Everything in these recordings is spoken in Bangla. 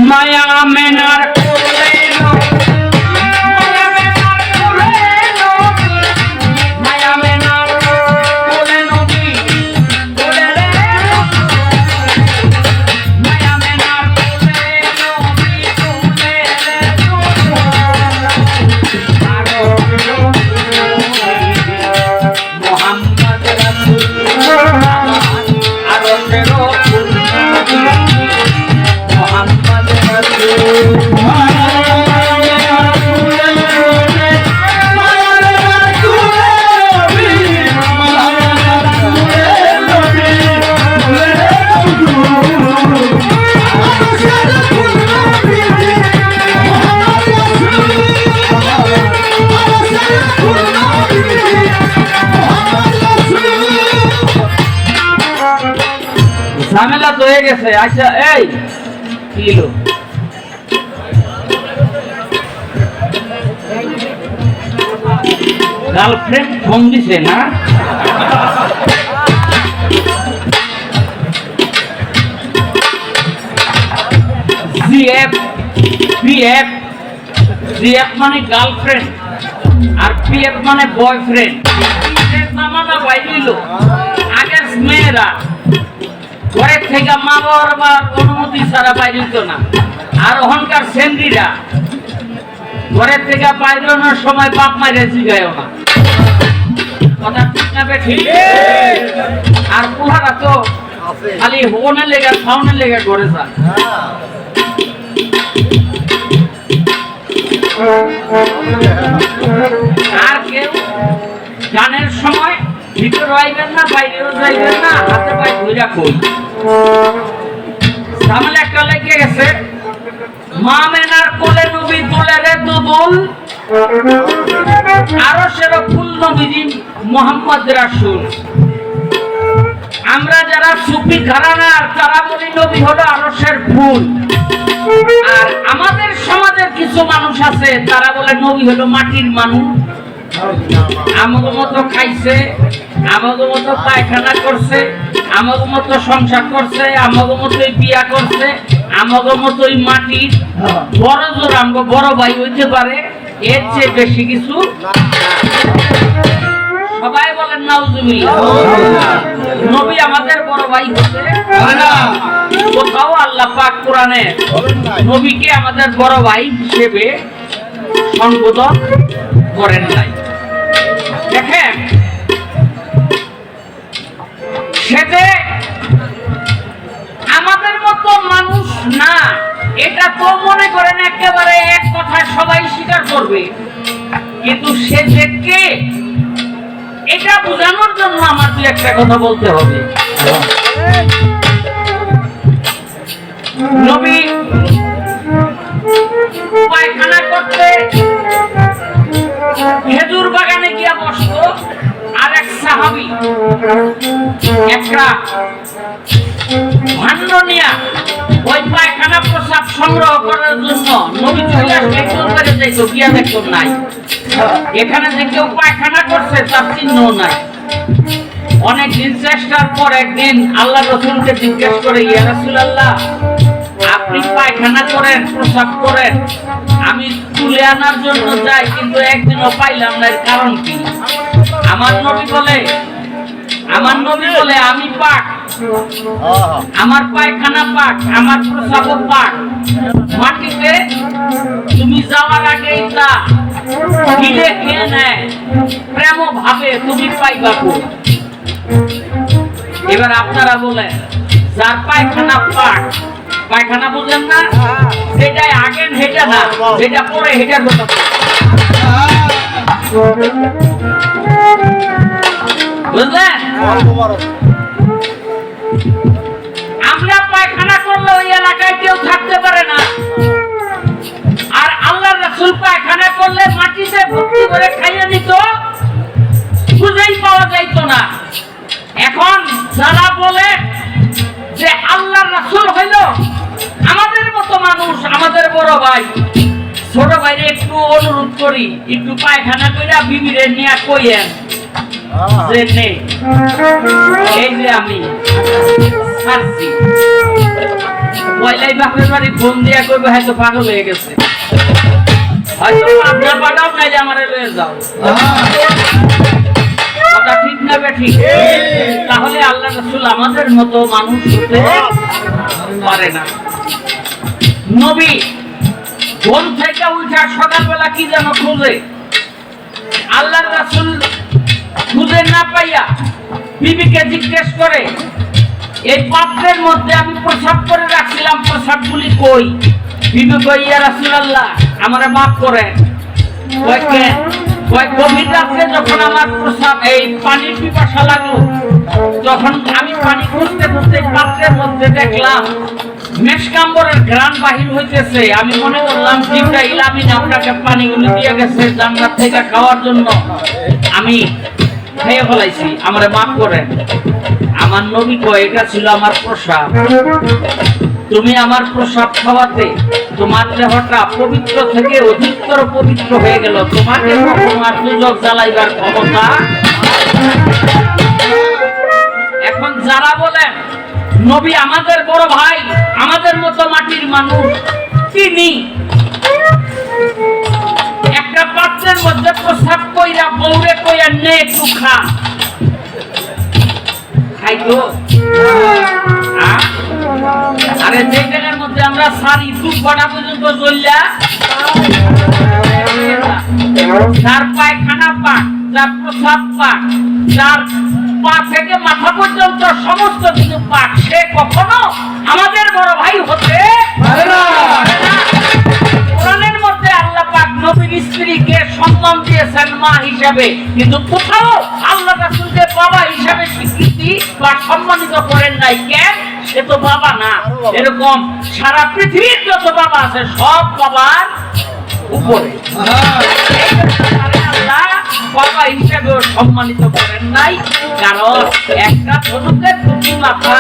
মায়া মেনার কোলে মায়া মেনার কোলে মায়া মেনার কোলে নবী কোলে রে মায়া মেনার কোলে নবী কোলে রে মোহাম্মদ রাসূল আরশের রাসূল মোহাম্মদ রাসূল ঝামেলা তো হয়ে গেছে। আচ্ছা এই কিলো গার্লফ্রেন্ড ফোন দিছে না? জিএফ পিএফ জিএফ মানে গার্লফ্রেন্ড আর পিএফ মানে বয়ফ্রেন্ড। জামানা বাইরিল আগের মেয়েরা ঘরের থেকে মা বাবার অনুমতি ছাড়া বাইরে হতো না, আর ওখানকার সেন্ডিরা ঘরের থেকে বাইরের সময় বাপ মাইরে জিগায়ও না। কথা ঠিক না ঠিক? আর পুলারা তো খালি হোনের লেগে সাউনের লেগে ঘরে যায়। আর কেউ গানের সময় ভিতরে আইবেন না, বাইরেও যাইবেন না, হাতে পায়ে ধইরা কই ঝামেলা একটা লেগে গেছে। মা মেনার কোলে নবী কোলে রে দুদুল আরশের ফুল নবীজি মোহাম্মদ রাসূল। আমরা যারা সুফি ঘরানার তারা বলি নবী হলো আরশের ফুল, আর আমাদের সমাজের কিছু মানুষ আছে তারা বলে নবী হলো মাটির মানুষ। আমাদের মতো খাইছে, আমাদের মতো পায়খানা করছে, আমাদের মতো সংসার করছে, আমাদের মতোই বিয়া করছে, আমাদের মতোই মাটির বড় জোর আমগো বড় ভাই হইতে পারে, এর চেয়ে বেশি কিছু। সবাই বলেন নাউজুবিল্লাহ। নবী আমাদের বড় ভাই হতে কোথাও আল্লাহ পাক কোরআনে নবীকে আমাদের বড় ভাই হিসেবে সম্বোধন করেন নাই। দেখেন সে যে আমাদের মতো মানুষ না, এটা তো মনে করেন একেবারে এক কথা সবাই স্বীকার করবে, কিন্তু সে যে কে এটা বোঝানোর জন্য আমার দু একটা কথা বলতে হবে। নবী পায়খানা করতে খেজুর বাগানে গিয়া বসতো, আর এক সাহাবী একটা ভাণ্ড নিয়া ওই পায়খানা প্রসাব সংগ্রহ করার জন্য নবী চলে আসলে করে যাইতো, গিয়া দেখতো নাই। এখানে যে কেউ পায়খানা করছে তার চিহ্ন নাই। অনেকদিন চেষ্টার পর একদিন আল্লাহ রাসূলকে জিজ্ঞেস করে, ইয়া রাসূলুল্লাহ, আপনি পায়খানা করেন, প্রসাব করেন, আমি তুলে আনার জন্য যাই কিন্তু একদিনও পাইলাম না, এর কারণ কি? আমার নবী বলে আমি পাক, আমার পায়খানা পাক, আমার প্রসাব পাক। মাটিতে তুমি যাওয়ার আগেই তা গিলে খেয়ে নেয়, প্রেম ভাবে তুমি পাইবা কো। এবার আপনারা বলেন যার পায়খানা পাক, পায়খানা বুঝলেন না, সেটাই আগে হেঁটে না, যেটা পরে হেঁটার কথা। বুঝলেন? আমরা পায়খানা করলে ওই এলাকায় কেউ থাকতে পারে না, আর আল্লাহর রাসূল পায়খানা করলে মাটিতে ভর্তি করে খাইয়ে নিত, খুঁজেই পাওয়া যাইতো না। এখন যারা বলে যে আল্লাহর রাসূল হইল আমাদের মতো মানুষ, আমাদের বড় ভাই, ছোট ভাইরে একটু অনুরোধ করি, একটু পায়খানা কইরা বিবিরে নিয়ে কইয়েন যে নেই, এই যে আমি ছাড়ছি। পয়লাই বাপের বাড়ি ফোন দিয়া কইবে হয়তো পাগল হয়ে গেছে, হয়তো আপনার পাঠাও নাইলে আমারে লয়ে যাও। কথা ঠিক না বেঠিক? তাহলে আল্লাহ রাসূল আমাদের মতো মানুষ হতে পারে না। নবী ঘুম থেকে উঠা সকালবেলা কি যেন খুঁজে, আল্লাহ রাসূল খুঁজে না পাইয়া বিবিকে জিজ্ঞেস করে, এই পাত্রের মধ্যে আমি প্রসাব করে রাখছিলাম, প্রসাবগুলি কই? বিবি কই, ইয়া রাসূলুল্লাহ আমারে মাফ করেন। কয় কেন? কয় গভীর রাত্রে যখন আমার প্রসাব এই পানির পিপাসা লাগলো, তখন আমি পানি খুঁজতে খুঁজতে পাত্রের মধ্যে দেখলাম মেশকাম্বরের ঘ্রাণ বাহির হইতেছে। আমি মনে করলাম জিবরাইল আমিন আপনাকে পানিগুলি দিয়ে গেছে জান্নাত থেকে খাওয়ার জন্য, আমি খেয়ে ফেলাইছি, আমারে মাফ করেন। আমার নবী কয়, এটা ছিল আমার প্রসাব, তুমি আমার প্রসাব খাওয়াতে তোমার দেহটা পবিত্র থেকে অধিকতর পবিত্র হয়ে গেল, তোমাকে কখনো আর দুজক জ্বালাইবার ক্ষমতা। এখন যারা বলেন নবী আমাদের বড় ভাই, আমাদের মতো মাটির মানুষ, তিনি একটা পাত্রের মধ্যে প্রসাব কইরা বউরে কইয়া নে একটু খা, খাইতো? আরে যে জায়গার মধ্যে আমরা সারি দুধ বাটা পর্যন্ত জ্বললা, যার পায়খানা পাক, যার প্রসাব পাক, যার পা থেকে মাথা পর্যন্ত সমস্ত কিছু পাক, সে কখনো আমাদের বড় ভাই হতে পারে না। কোরআনের মধ্যে আল্লাহ পাক নবীর স্ত্রীকে সম্মান দিয়েছেন মা হিসাবে, কিন্তু কোথাও আল্লাহ রাসূলকে বাবা হিসাবে স্বীকৃতি বা সম্মানিত করেন নাই। কেন? সে তো বাবা না। এরকম সারা পৃথিবীর যত বাবা আছে সব বাবার উপরে, আল্লাহ বাবা হিসাবে সম্মানিত করেন নাই। কারণ একটা ধনুকের দুটি মাথা,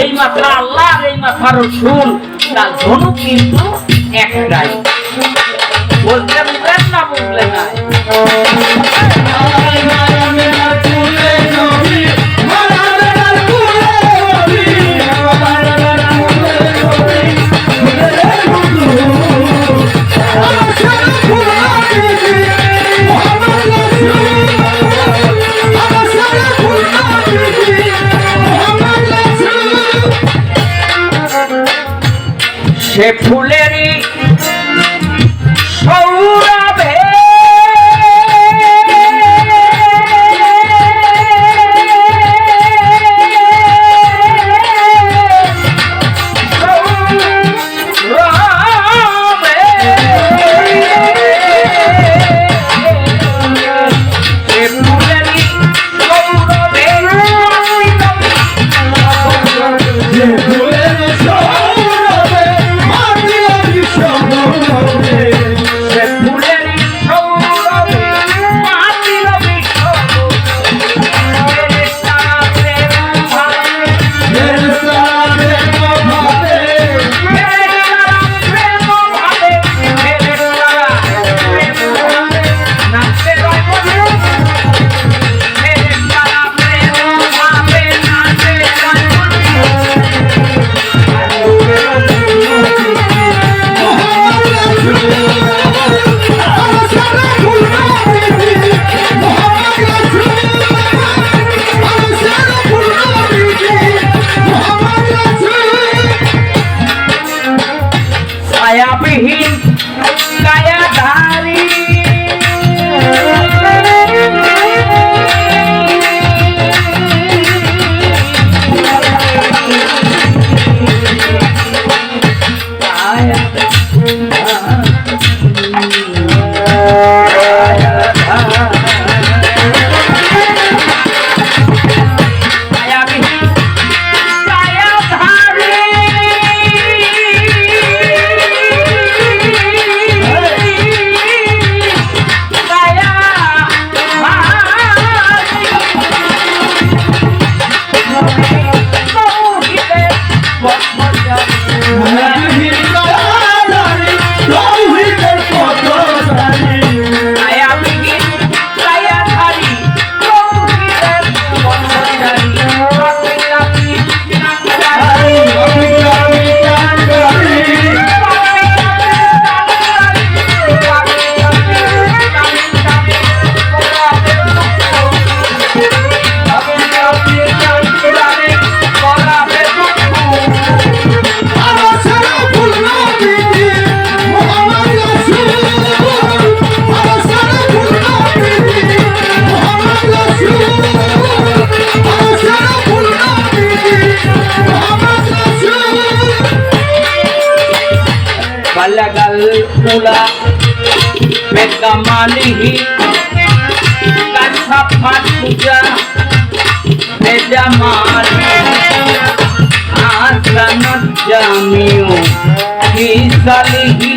এই মাথা আল্লাহ আর এই মাথা রাসূল, তার ধনুক কিন্তু একটাই। বলতে বুঝলেন না? বুঝলেন না? সে ফুলেরই সৌরভে ছায়াবিহীন কায়াধারী balagal pula pegamalihi kasafat puja pejamal asanat jamiu kisalihi